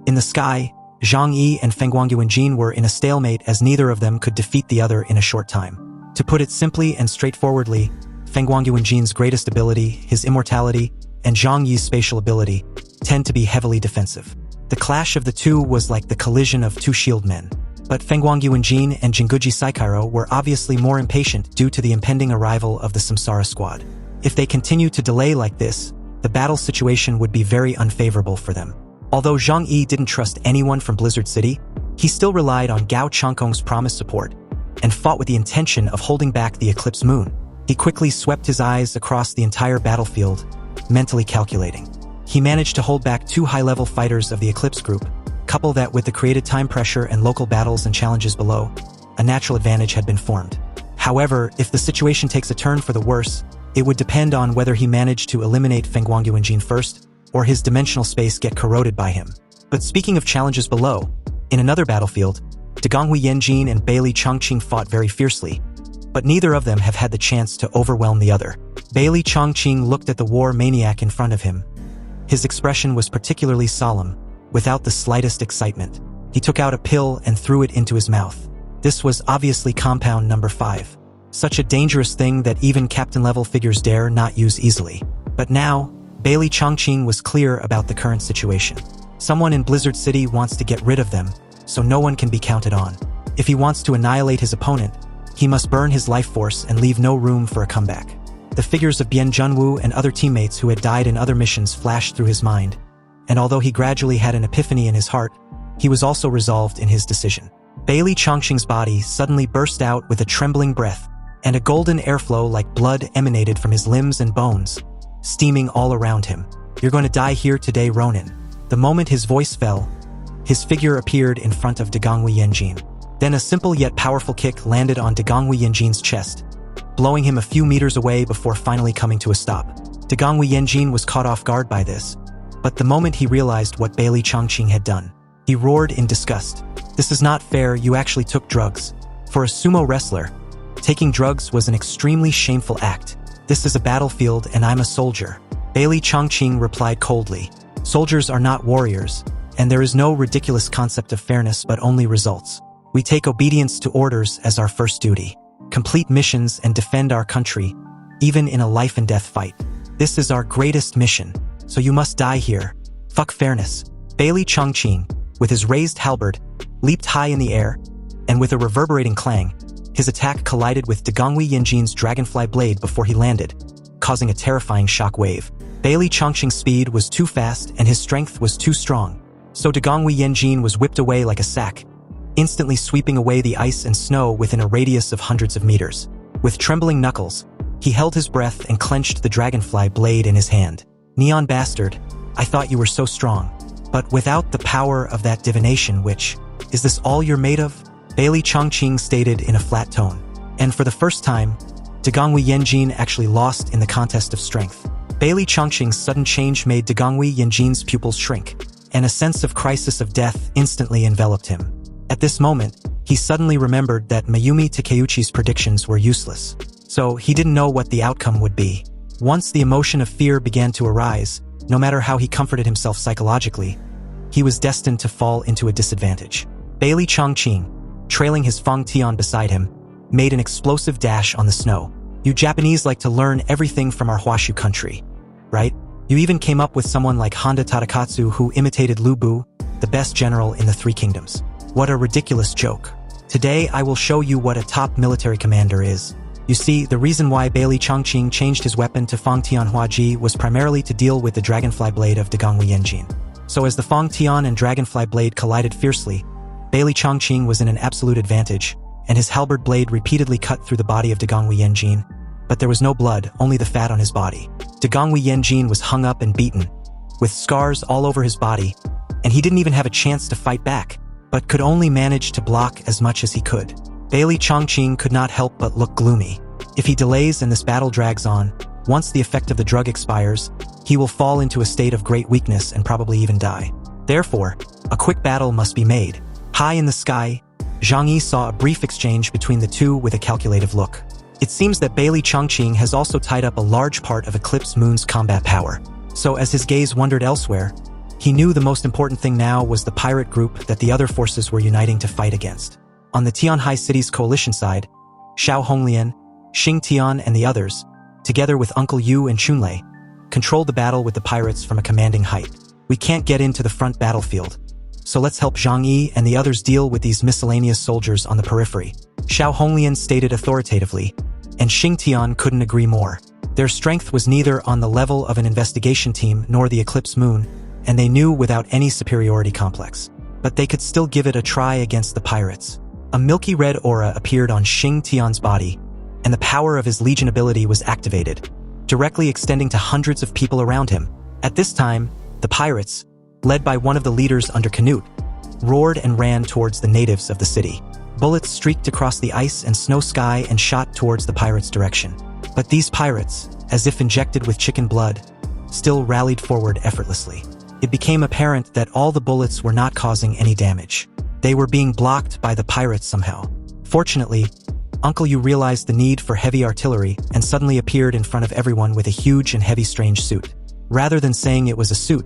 In the sky, Zhang Yi and Feng Guangyuanjin were in a stalemate as neither of them could defeat the other in a short time. To put it simply and straightforwardly, Feng Guangyuanjin's greatest ability, his immortality, and Zhang Yi's spatial ability tend to be heavily defensive. The clash of the two was like the collision of two shield men. But Feng Guangyuanjin and Jinguji Saikairo were obviously more impatient due to the impending arrival of the Samsara squad. If they continued to delay like this, the battle situation would be very unfavorable for them. Although Zhang Yi didn't trust anyone from Blizzard City, he still relied on Gao Changkong's promised support and fought with the intention of holding back the eclipse moon. He quickly swept his eyes across the entire battlefield, mentally calculating. He managed to hold back two high-level fighters of the Eclipse group. Couple that with the created time pressure and local battles and challenges below, a natural advantage had been formed. However, if the situation takes a turn for the worse, it would depend on whether he managed to eliminate Feng Guangyuanjin first, or his dimensional space get corroded by him. But speaking of challenges below, in another battlefield, Dagonghui Yanjin and Bailey Chongqing fought very fiercely, but neither of them have had the chance to overwhelm the other. Bailey Chongqing looked at the war maniac in front of him. His expression was particularly solemn, without the slightest excitement. He took out a pill and threw it into his mouth. This was obviously compound number 5. Such a dangerous thing that even captain-level figures dare not use easily. But now, Bailey Chongqing was clear about the current situation. Someone in Blizzard City wants to get rid of them, so no one can be counted on. If he wants to annihilate his opponent, he must burn his life force and leave no room for a comeback. The figures of Bian Junwu and other teammates who had died in other missions flashed through his mind, and although he gradually had an epiphany in his heart, he was also resolved in his decision. Bailey Chongqing's body suddenly burst out with a trembling breath, and a golden airflow like blood emanated from his limbs and bones, steaming all around him. "You're going to die here today, Ronin." The moment his voice fell, his figure appeared in front of Dagonghui Yanjin. Then a simple yet powerful kick landed on Dagonghui Yanjin's chest, blowing him a few meters away before finally coming to a stop. Dagonghui Yanjin was caught off guard by this, but the moment he realized what Bailey Chongqing had done, he roared in disgust. "This is not fair, you actually took drugs. For a sumo wrestler, taking drugs was an extremely shameful act. This is a battlefield and I'm a soldier." Bailey Chongqing replied coldly, "Soldiers are not warriors, and there is no ridiculous concept of fairness but only results. We take obedience to orders as our first duty. Complete missions and defend our country, even in a life-and-death fight. This is our greatest mission, so you must die here. Fuck fairness." Bailey Chongqing, with his raised halberd, leaped high in the air, and with a reverberating clang, his attack collided with Dagonghui Yanjin's dragonfly blade before he landed, causing a terrifying shock wave. Bailey Chongqing's speed was too fast and his strength was too strong, so Dagonghui Yanjin was whipped away like a sack, instantly sweeping away the ice and snow within a radius of hundreds of meters. With trembling knuckles, he held his breath and clenched the dragonfly blade in his hand. "Neon bastard, I thought you were so strong. But without the power of that divination is this all you're made of?" Bailey Chongqing stated in a flat tone. And for the first time, Dagonghui Yanjin actually lost in the contest of strength. Bailey Chongqing's sudden change made Dagonghui Yanjin's pupils shrink, and a sense of crisis of death instantly enveloped him. At this moment, he suddenly remembered that Mayumi Takeuchi's predictions were useless, so he didn't know what the outcome would be. Once the emotion of fear began to arise, no matter how he comforted himself psychologically, he was destined to fall into a disadvantage. Bailey Chongqing, trailing his Feng Tian beside him, made an explosive dash on the snow. "You Japanese like to learn everything from our Huashu country, right? You even came up with someone like Honda Tadakatsu who imitated Lu Bu, the best general in the Three Kingdoms. What a ridiculous joke. Today I will show you what a top military commander is." You see, the reason why Bailey Chongqing changed his weapon to Feng Tian Huaji was primarily to deal with the dragonfly blade of Dagonghui Yanjin. So as the Feng Tian and dragonfly blade collided fiercely, Bailey Chongqing was in an absolute advantage, and his halberd blade repeatedly cut through the body of Dagonghui Yanjin, but there was no blood, only the fat on his body. Dagonghui Yanjin was hung up and beaten, with scars all over his body, and he didn't even have a chance to fight back, but could only manage to block as much as he could. Bailey Chongqing could not help but look gloomy. If he delays and this battle drags on, once the effect of the drug expires, he will fall into a state of great weakness and probably even die. Therefore, a quick battle must be made. High in the sky, Zhang Yi saw a brief exchange between the two with a calculative look. It seems that Bailey Chongqing has also tied up a large part of Eclipse Moon's combat power. So as his gaze wandered elsewhere, He knew the most important thing now was the pirate group that the other forces were uniting to fight against. On the Tianhai City's coalition side, Xiao Honglian, Xing Tian and the others, together with Uncle Yu and Chunlei, controlled the battle with the pirates from a commanding height. We can't get into the front battlefield, so let's help Zhang Yi and the others deal with these miscellaneous soldiers on the periphery, Xiao Honglian stated authoritatively, and Xing Tian couldn't agree more. Their strength was neither on the level of an investigation team nor the Eclipse Moon, and they knew without any superiority complex. But they could still give it a try against the pirates. A milky red aura appeared on Xing Tian's body, and the power of his Legion ability was activated, directly extending to hundreds of people around him. At this time, the pirates, led by one of the leaders under Canute, roared and ran towards the natives of the city. Bullets streaked across the ice and snow sky and shot towards the pirates' direction. But these pirates, as if injected with chicken blood, still rallied forward effortlessly. It became apparent that all the bullets were not causing any damage. They were being blocked by the pirates somehow. Fortunately, Uncle Yu realized the need for heavy artillery and suddenly appeared in front of everyone with a huge and heavy strange suit. Rather than saying it was a suit,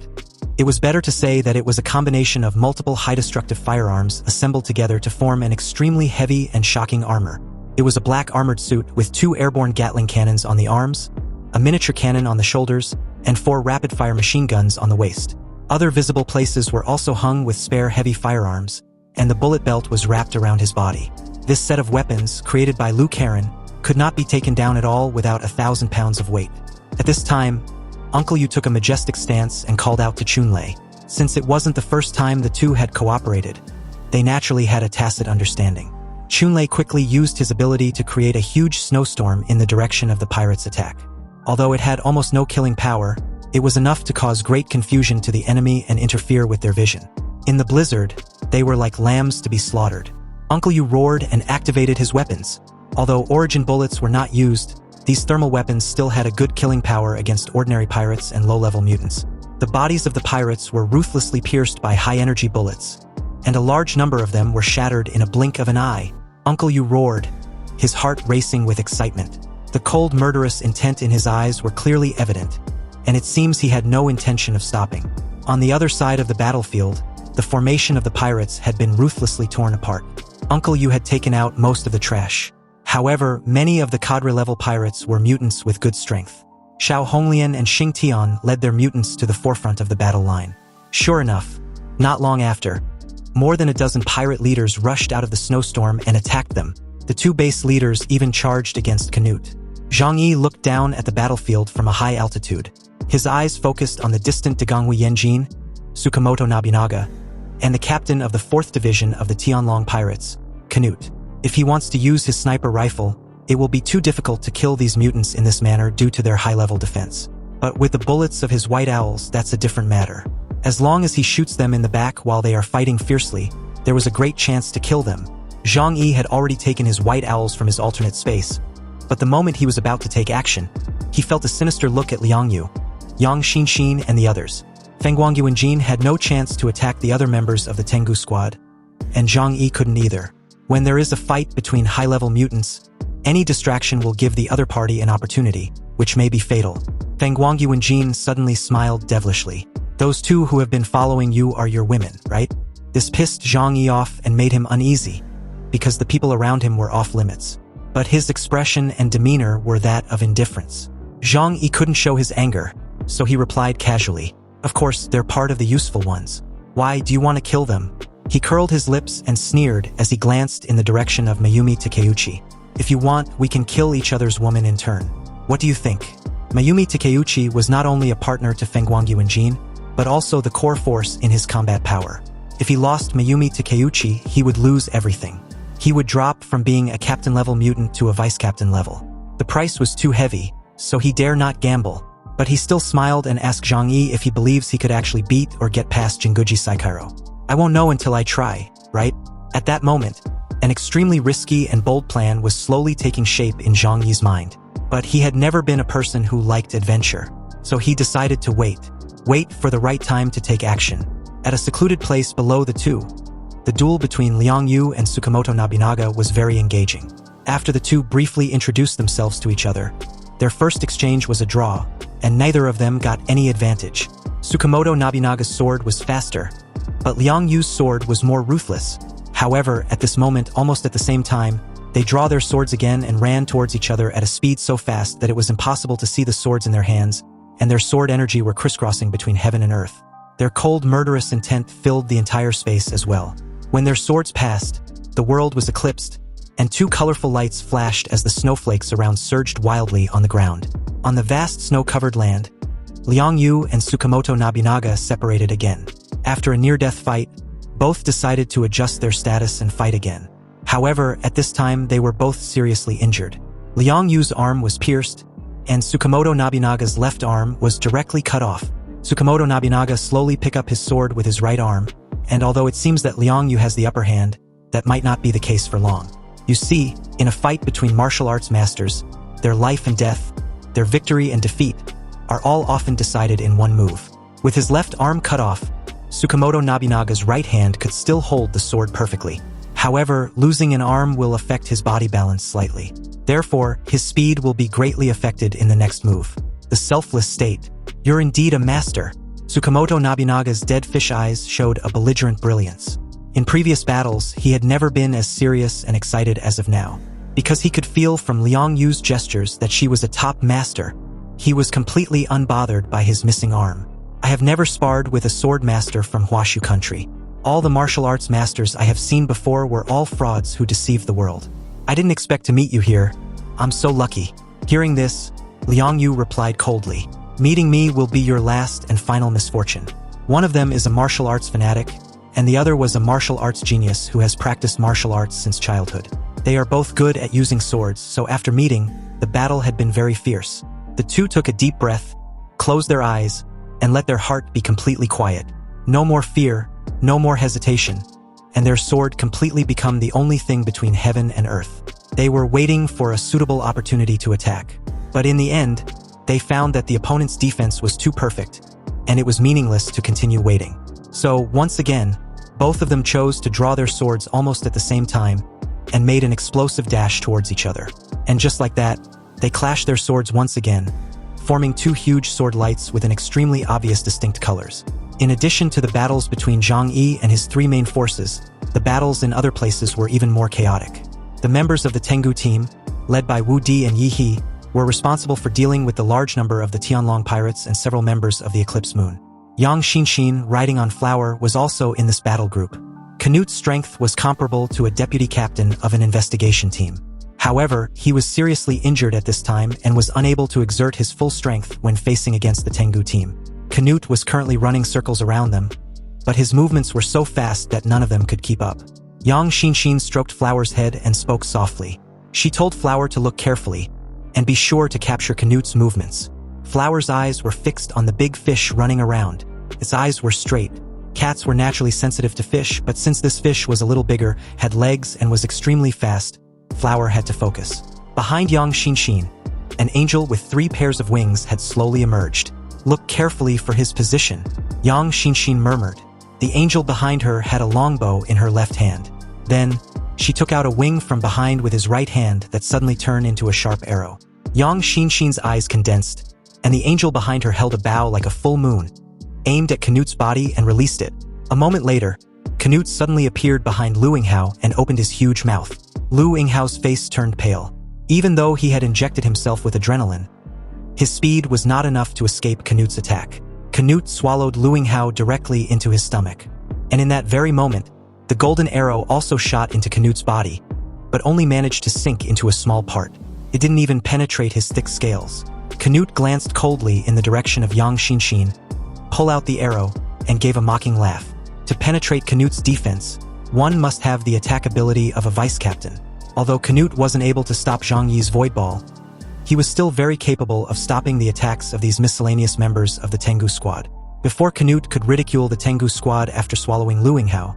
it was better to say that it was a combination of multiple high-destructive firearms assembled together to form an extremely heavy and shocking armor. It was a black armored suit with 2 airborne Gatling cannons on the arms, a miniature cannon on the shoulders, and 4 rapid-fire machine guns on the waist. Other visible places were also hung with spare heavy firearms, and the bullet belt was wrapped around his body. This set of weapons, created by Liu Karen, could not be taken down at all without 1,000 pounds of weight. At this time, Uncle Yu took a majestic stance and called out to Chunlei. Since it wasn't the first time the two had cooperated, they naturally had a tacit understanding. Chunlei quickly used his ability to create a huge snowstorm in the direction of the pirates' attack. Although it had almost no killing power, it was enough to cause great confusion to the enemy and interfere with their vision. In the blizzard, they were like lambs to be slaughtered. Uncle Yu roared and activated his weapons. Although origin bullets were not used, these thermal weapons still had a good killing power against ordinary pirates and low-level mutants. The bodies of the pirates were ruthlessly pierced by high-energy bullets, and a large number of them were shattered in a blink of an eye. Uncle Yu roared, his heart racing with excitement. The cold, murderous intent in his eyes were clearly evident, and it seems he had no intention of stopping. On the other side of the battlefield, the formation of the pirates had been ruthlessly torn apart. Uncle Yu had taken out most of the trash. However, many of the cadre-level pirates were mutants with good strength. Xiao Honglian and Xing Tian led their mutants to the forefront of the battle line. Sure enough, not long after, more than a dozen pirate leaders rushed out of the snowstorm and attacked them. The 2 base leaders even charged against Canute. Zhang Yi looked down at the battlefield from a high altitude. His eyes focused on the distant Dagonghui Yanjin, Tsukamoto Nobunaga, and the captain of the 4th Division of the Tianlong Pirates, Canute. If he wants to use his sniper rifle, it will be too difficult to kill these mutants in this manner due to their high-level defense. But with the bullets of his white owls, that's a different matter. As long as he shoots them in the back while they are fighting fiercely, there was a great chance to kill them. Zhang Yi had already taken his white owls from his alternate space, but the moment he was about to take action, he felt a sinister look at Liang Yu, Yang Xinxin and the others. Feng Guangyu and Jin had no chance to attack the other members of the Tangu squad, and Zhang Yi couldn't either. When there is a fight between high-level mutants, any distraction will give the other party an opportunity, which may be fatal. Feng Guangyu and Jin suddenly smiled devilishly. Those 2 who have been following you are your women, right? This pissed Zhang Yi off and made him uneasy, because the people around him were off-limits. But his expression and demeanor were that of indifference. Zhang Yi couldn't show his anger, so he replied casually, "Of course, they're part of the useful ones. Why, do you want to kill them?" He curled his lips and sneered as he glanced in the direction of Mayumi Takeuchi. "If you want, we can kill each other's woman in turn. What do you think?" Mayumi Takeuchi was not only a partner to Feng Guangyu and Jin, but also the core force in his combat power. If he lost Mayumi Takeuchi, he would lose everything. He would drop from being a captain-level mutant to a vice-captain level. The price was too heavy, so he dare not gamble, but he still smiled and asked Zhang Yi if he believes he could actually beat or get past Jinguji Saikairo. "I won't know until I try, right?" At that moment, an extremely risky and bold plan was slowly taking shape in Zhang Yi's mind. But he had never been a person who liked adventure, so he decided to wait for the right time to take action. At a secluded place below the 2, the duel between Liang Yu and Tsukamoto Nobunaga was very engaging. After the 2 briefly introduced themselves to each other, their first exchange was a draw, and neither of them got any advantage. Tsukamoto Nobunaga's sword was faster, but Liang Yu's sword was more ruthless. However, at this moment, almost at the same time, they draw their swords again and ran towards each other at a speed so fast that it was impossible to see the swords in their hands, and their sword energy were crisscrossing between heaven and earth. Their cold, murderous intent filled the entire space as well. When their swords passed, the world was eclipsed, and two colorful lights flashed as the snowflakes around surged wildly on the ground. On the vast snow-covered land, Liang Yu and Tsukamoto Nobunaga separated again. After a near-death fight, both decided to adjust their status and fight again. However, at this time they were both seriously injured. Liang Yu's arm was pierced, and Tsukamoto Nobunaga's left arm was directly cut off. Tsukamoto Nobunaga slowly picked up his sword with his right arm, and although it seems that Liang Yu has the upper hand, that might not be the case for long. You see, in a fight between martial arts masters, their life and death, their victory and defeat, are all often decided in one move. With his left arm cut off, Tsukamoto Nobunaga's right hand could still hold the sword perfectly. However, losing an arm will affect his body balance slightly. Therefore, his speed will be greatly affected in the next move. The selfless state. You're indeed a master. Tsukamoto Nobunaga's dead fish eyes showed a belligerent brilliance. In previous battles, he had never been as serious and excited as of now. Because he could feel from Liang Yu's gestures that she was a top master, he was completely unbothered by his missing arm. I have never sparred with a sword master from Huashu country. All the martial arts masters I have seen before were all frauds who deceived the world. I didn't expect to meet you here. I'm so lucky. Hearing this, Liang Yu replied coldly. Meeting me will be your last and final misfortune. One of them is a martial arts fanatic, and the other was a martial arts genius who has practiced martial arts since childhood. They are both good at using swords, so after meeting, the battle had been very fierce. The two took a deep breath, closed their eyes, and let their heart be completely quiet. No more fear, no more hesitation, and their sword completely become the only thing between heaven and earth. They were waiting for a suitable opportunity to attack. But in the end, they found that the opponent's defense was too perfect, and it was meaningless to continue waiting. So, once again, both of them chose to draw their swords almost at the same time, and made an explosive dash towards each other. And just like that, they clashed their swords once again, forming two huge sword lights with an extremely obvious distinct colors. In addition to the battles between Zhang Yi and his three main forces, the battles in other places were even more chaotic. The members of the Tangu team, led by Wu Di and Yi He, were responsible for dealing with the large number of the Tianlong pirates and several members of the Eclipse Moon. Yang Xinxin, riding on Flower, was also in this battle group. Canute's strength was comparable to a deputy captain of an investigation team. However, he was seriously injured at this time and was unable to exert his full strength when facing against the Tangu team. Canute was currently running circles around them, but his movements were so fast that none of them could keep up. Yang Xinxin stroked Flower's head and spoke softly. She told Flower to look carefully and be sure to capture Canute's movements. Flower's eyes were fixed on the big fish running around. Its eyes were straight. Cats were naturally sensitive to fish, but since this fish was a little bigger, had legs, and was extremely fast, Flower had to focus. Behind Yang Xinxin, an angel with 3 pairs of wings had slowly emerged. Look carefully for his position, Yang Xinxin murmured. The angel behind her had a longbow in her left hand. Then, she took out a wing from behind with his right hand that suddenly turned into a sharp arrow. Yang Xinxin's eyes condensed, and the angel behind her held a bow like a full moon, aimed at Canute's body and released it. A moment later, Canute suddenly appeared behind Lu Yinghao and opened his huge mouth. Lu Yinghao's face turned pale. Even though he had injected himself with adrenaline, his speed was not enough to escape Canute's attack. Canute swallowed Lu Yinghao directly into his stomach. And in that very moment, the golden arrow also shot into Canute's body, but only managed to sink into a small part. It didn't even penetrate his thick scales. Canute glanced coldly in the direction of Yang Xinxin, pulled out the arrow, and gave a mocking laugh. To penetrate Canute's defense, one must have the attack ability of a vice-captain. Although Canute wasn't able to stop Zhang Yi's void ball, he was still very capable of stopping the attacks of these miscellaneous members of the Tangu squad. Before Canute could ridicule the Tangu squad after swallowing Lu Yinghao,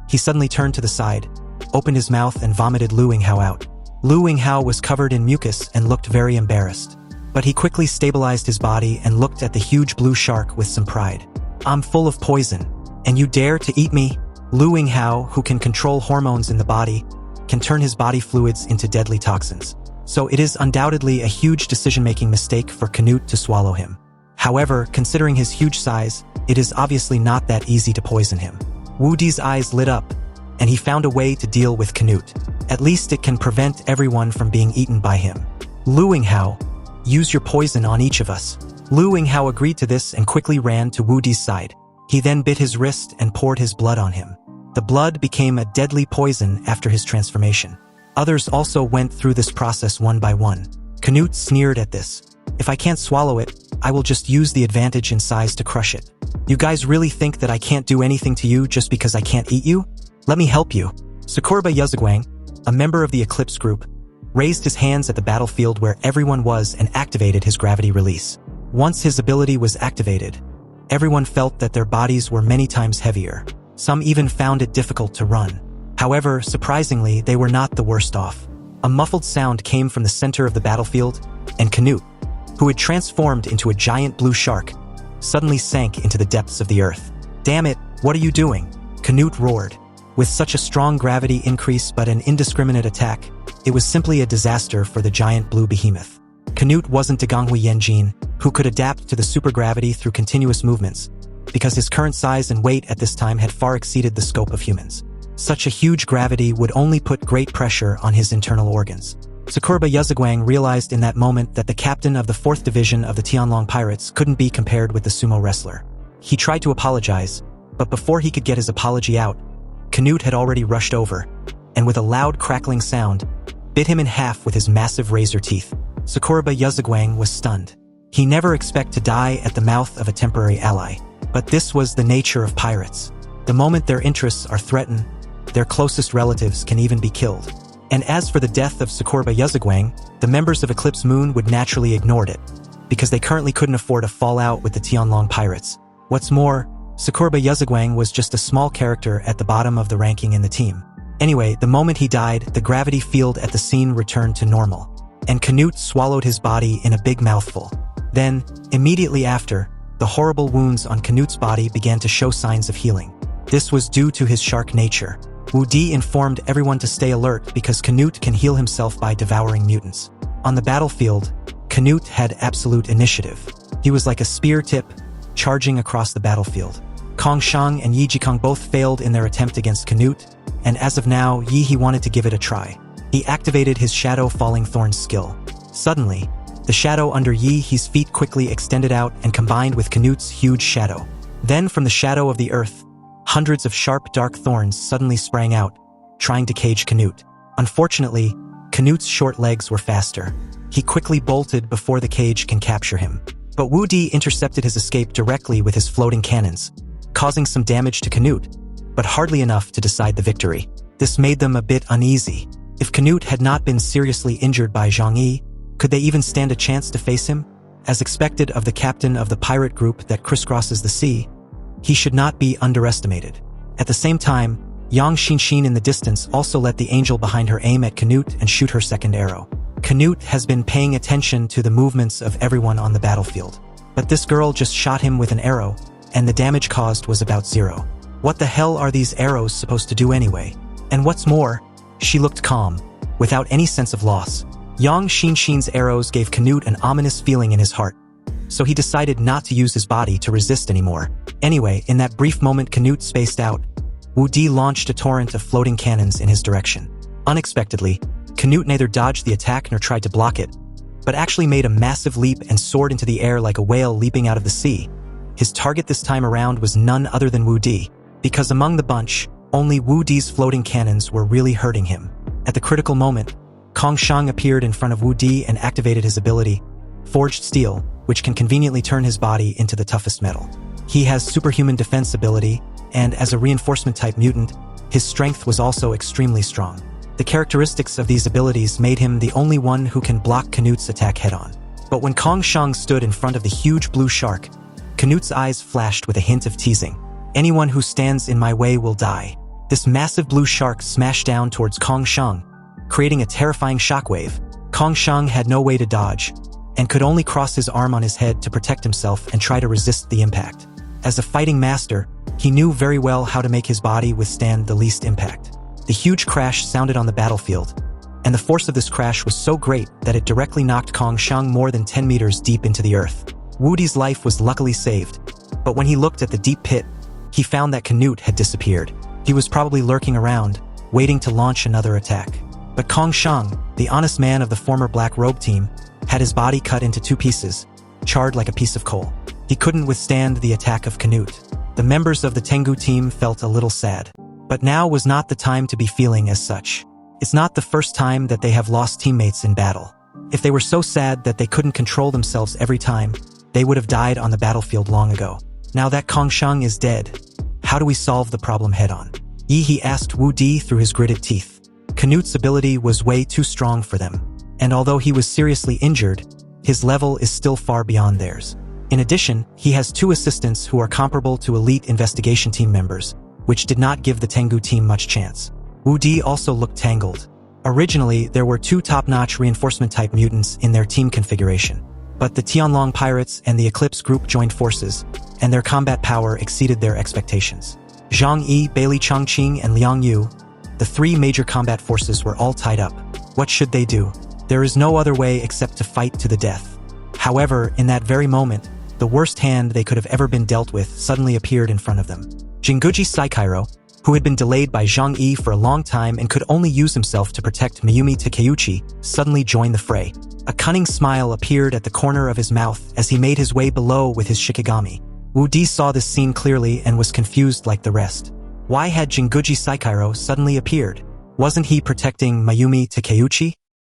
he suddenly turned to the side, opened his mouth and vomited Lu Yinghao out. Lu Yinghao was covered in mucus and looked very embarrassed. But he quickly stabilized his body and looked at the huge blue shark with some pride. I'm full of poison, and you dare to eat me? Lu Yinghao, who can control hormones in the body, can turn his body fluids into deadly toxins. So it is undoubtedly a huge decision-making mistake for Canute to swallow him. However, considering his huge size, it is obviously not that easy to poison him. Wu Di's eyes lit up, and he found a way to deal with Canute. At least it can prevent everyone from being eaten by him. Lu Yinghao, use your poison on each of us. Lu Yinghao agreed to this and quickly ran to Wu Di's side. He then bit his wrist and poured his blood on him. The blood became a deadly poison after his transformation. Others also went through this process one by one. Canute sneered at this. If I can't swallow it, I will just use the advantage in size to crush it. You guys really think that I can't do anything to you just because I can't eat you? Let me help you. Sakuraba Yuzugwang, a member of the Eclipse group, raised his hands at the battlefield where everyone was and activated his gravity release. Once his ability was activated, everyone felt that their bodies were many times heavier. Some even found it difficult to run. However, surprisingly, they were not the worst off. A muffled sound came from the center of the battlefield, and Canute, who had transformed into a giant blue shark, suddenly sank into the depths of the earth. Damn it, what are you doing? Canute roared. With such a strong gravity increase but an indiscriminate attack, it was simply a disaster for the giant blue behemoth. Canute wasn't Dagonghui Yanjin, who could adapt to the supergravity through continuous movements, because his current size and weight at this time had far exceeded the scope of humans. Such a huge gravity would only put great pressure on his internal organs. Sakuraba Yuzugwang realized in that moment that the captain of the 4th Division of the Tianlong Pirates couldn't be compared with the sumo wrestler. He tried to apologize, but before he could get his apology out, Canute had already rushed over, and with a loud crackling sound, bit him in half with his massive razor teeth. Sakuraba Yuzugwang was stunned. He never expected to die at the mouth of a temporary ally. But this was the nature of pirates. The moment their interests are threatened, their closest relatives can even be killed. And as for the death of Sakuraba Yuzugwang, the members of Eclipse Moon would naturally ignore it, because they currently couldn't afford a fallout with the Tianlong Pirates. What's more, Sakuraba Yuzugwang was just a small character at the bottom of the ranking in the team. Anyway, the moment he died, the gravity field at the scene returned to normal, and Canute swallowed his body in a big mouthful. Then, immediately after, the horrible wounds on Canute's body began to show signs of healing. This was due to his shark nature. Wu Di informed everyone to stay alert because Canute can heal himself by devouring mutants. On the battlefield, Canute had absolute initiative. He was like a spear tip, charging across the battlefield. Kong Shang and Yi Jikong both failed in their attempt against Canute, and as of now, He wanted to give it a try. He activated his Shadow Falling Thorns skill. Suddenly, the shadow under He's feet quickly extended out and combined with Canute's huge shadow. Then from the shadow of the earth, hundreds of sharp dark thorns suddenly sprang out, trying to cage Canute. Unfortunately, Canute's short legs were faster. He quickly bolted before the cage can capture him. But Wu Di intercepted his escape directly with his floating cannons, causing some damage to Canute, but hardly enough to decide the victory. This made them a bit uneasy. If Canute had not been seriously injured by Zhang Yi, could they even stand a chance to face him? As expected of the captain of the pirate group that crisscrosses the sea, he should not be underestimated. At the same time, Yang Xinshin in the distance also let the angel behind her aim at Canute and shoot her second arrow. Canute has been paying attention to the movements of everyone on the battlefield. But this girl just shot him with an arrow, and the damage caused was about 0. What the hell are these arrows supposed to do anyway? And what's more, she looked calm, without any sense of loss. Yang Xinshin's arrows gave Canute an ominous feeling in his heart, so he decided not to use his body to resist anymore. Anyway, in that brief moment Canute spaced out, Wu Di launched a torrent of floating cannons in his direction. Unexpectedly, Canute neither dodged the attack nor tried to block it, but actually made a massive leap and soared into the air like a whale leaping out of the sea. His target this time around was none other than Wu Di, because among the bunch, only Wu Di's floating cannons were really hurting him. At the critical moment, Kong Shang appeared in front of Wu Di and activated his ability, Forged Steel, which can conveniently turn his body into the toughest metal. He has superhuman defense ability, and as a reinforcement-type mutant, his strength was also extremely strong. The characteristics of these abilities made him the only one who can block Canute's attack head-on. But when Kong Shang stood in front of the huge blue shark, Canute's eyes flashed with a hint of teasing. Anyone who stands in my way will die. This massive blue shark smashed down towards Kong Shang, creating a terrifying shockwave. Kong Shang had no way to dodge, and could only cross his arm on his head to protect himself and try to resist the impact. As a fighting master, he knew very well how to make his body withstand the least impact. The huge crash sounded on the battlefield, and the force of this crash was so great that it directly knocked Kong Shang more than 10 meters deep into the earth. Wu Di's life was luckily saved, but when he looked at the deep pit, he found that Canute had disappeared. He was probably lurking around, waiting to launch another attack. But Kong Shang, the honest man of the former Black Robe team, had his body cut into 2 pieces, charred like a piece of coal. He couldn't withstand the attack of Canute. The members of the Tangu team felt a little sad. But now was not the time to be feeling as such. It's not the first time that they have lost teammates in battle. If they were so sad that they couldn't control themselves every time, they would have died on the battlefield long ago. Now that Kong Shang is dead, how do we solve the problem head-on? He asked Wu Di through his gritted teeth. Canute's ability was way too strong for them, and although he was seriously injured, his level is still far beyond theirs. In addition, he has 2 assistants who are comparable to elite investigation team members, which did not give the Tangu team much chance. Wu Di also looked tangled. Originally, there were 2 top-notch reinforcement-type mutants in their team configuration, but the Tianlong Pirates and the Eclipse group joined forces, and their combat power exceeded their expectations. Zhang Yi, Bailey Chongqing, and Liang Yu, the 3 major combat forces were all tied up. What should they do? There is no other way except to fight to the death. However, in that very moment, the worst hand they could have ever been dealt with suddenly appeared in front of them. Jinguji Saikairo, who had been delayed by Zhang Yi for a long time and could only use himself to protect Mayumi Takeuchi, suddenly joined the fray. A cunning smile appeared at the corner of his mouth as he made his way below with his shikigami. Wu Di saw this scene clearly and was confused like the rest. Why had Jinguji Saikairo suddenly appeared? Wasn't he protecting Mayumi Takeuchi?